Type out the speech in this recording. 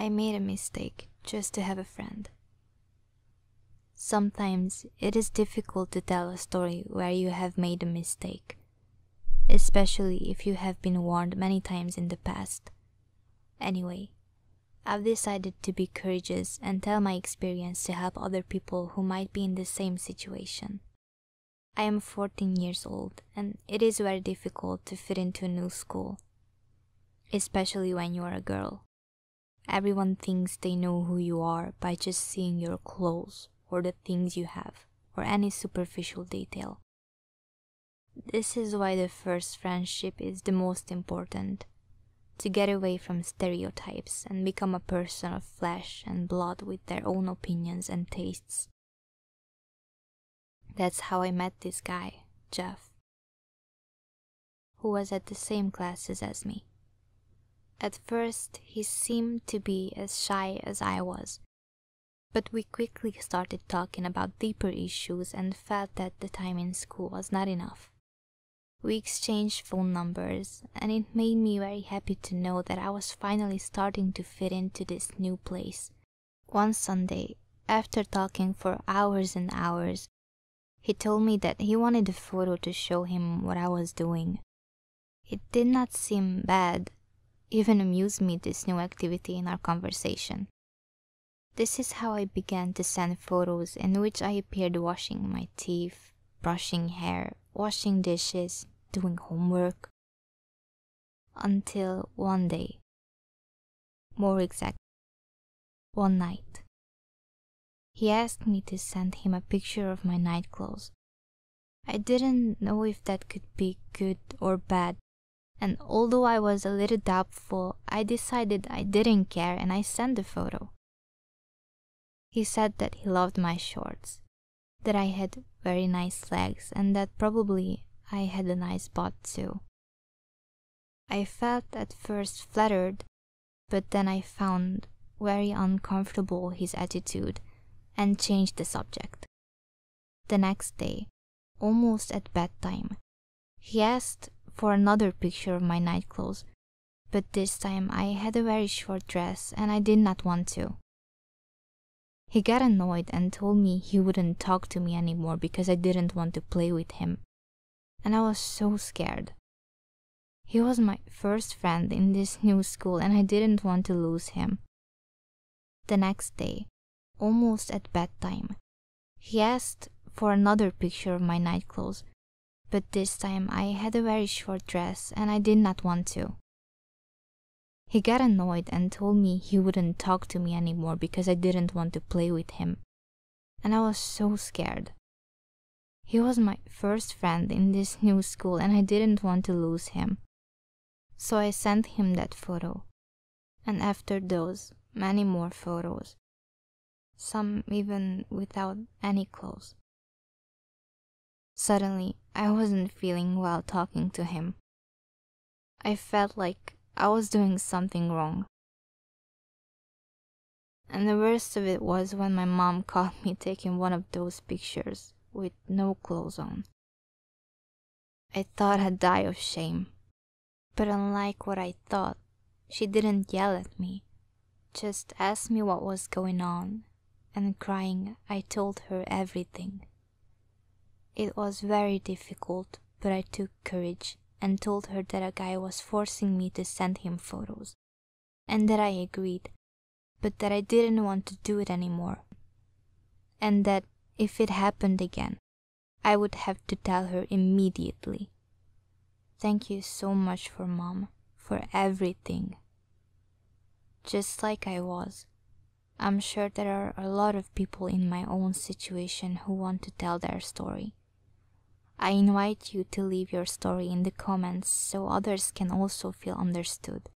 I made a mistake just to have a friend. Sometimes it is difficult to tell a story where you have made a mistake, especially if you have been warned many times in the past. Anyway, I've decided to be courageous and tell my experience to help other people who might be in the same situation. I am 14 years old and it is very difficult to fit into a new school, especially when you are a girl. Everyone thinks they know who you are by just seeing your clothes or the things you have or any superficial detail. This is why the first friendship is the most important, to get away from stereotypes and become a person of flesh and blood with their own opinions and tastes. That's how I met this guy, Jeff, who was at the same classes as me. At first, he seemed to be as shy as I was, but we quickly started talking about deeper issues and felt that the time in school was not enough. We exchanged phone numbers, and it made me very happy to know that I was finally starting to fit into this new place. One Sunday, after talking for hours and hours, he told me that he wanted a photo to show him what I was doing. It did not seem bad, even amused me, this new activity in our conversation. This is how I began to send photos in which I appeared washing my teeth, brushing hair, washing dishes, doing homework. Until one day, more exact, one night, he asked me to send him a picture of my night clothes. I didn't know if that could be good or bad, and although I was a little doubtful, I decided I didn't care and I sent the photo. He said that he loved my shorts, that I had very nice legs, and that probably I had a nice butt too. I felt at first flattered, but then I found very uncomfortable his attitude and changed the subject. The next day, almost at bedtime, he asked for another picture of my night clothes, but this time I had a very short dress and I did not want to. He got annoyed and told me he wouldn't talk to me anymore because I didn't want to play with him, and I was so scared. He was my first friend in this new school and I didn't want to lose him. The next day, almost at bedtime, he asked for another picture of my night clothes, but this time I had a very short dress and I did not want to. He got annoyed and told me he wouldn't talk to me anymore because I didn't want to play with him, and I was so scared. He was my first friend in this new school and I didn't want to lose him. So I sent him that photo, and after those, many more photos, some even without any clothes. Suddenly, I wasn't feeling well talking to him. I felt like I was doing something wrong. And the worst of it was when my mom caught me taking one of those pictures with no clothes on. I thought I'd die of shame. But unlike what I thought, she didn't yell at me, just asked me what was going on, and crying, I told her everything. It was very difficult, but I took courage and told her that a guy was forcing me to send him photos, and that I agreed, but that I didn't want to do it anymore, and that if it happened again, I would have to tell her immediately. Thank you so much Mom, for everything. Just like I was, I'm sure there are a lot of people in my own situation who want to tell their story. I invite you to leave your story in the comments so others can also feel understood.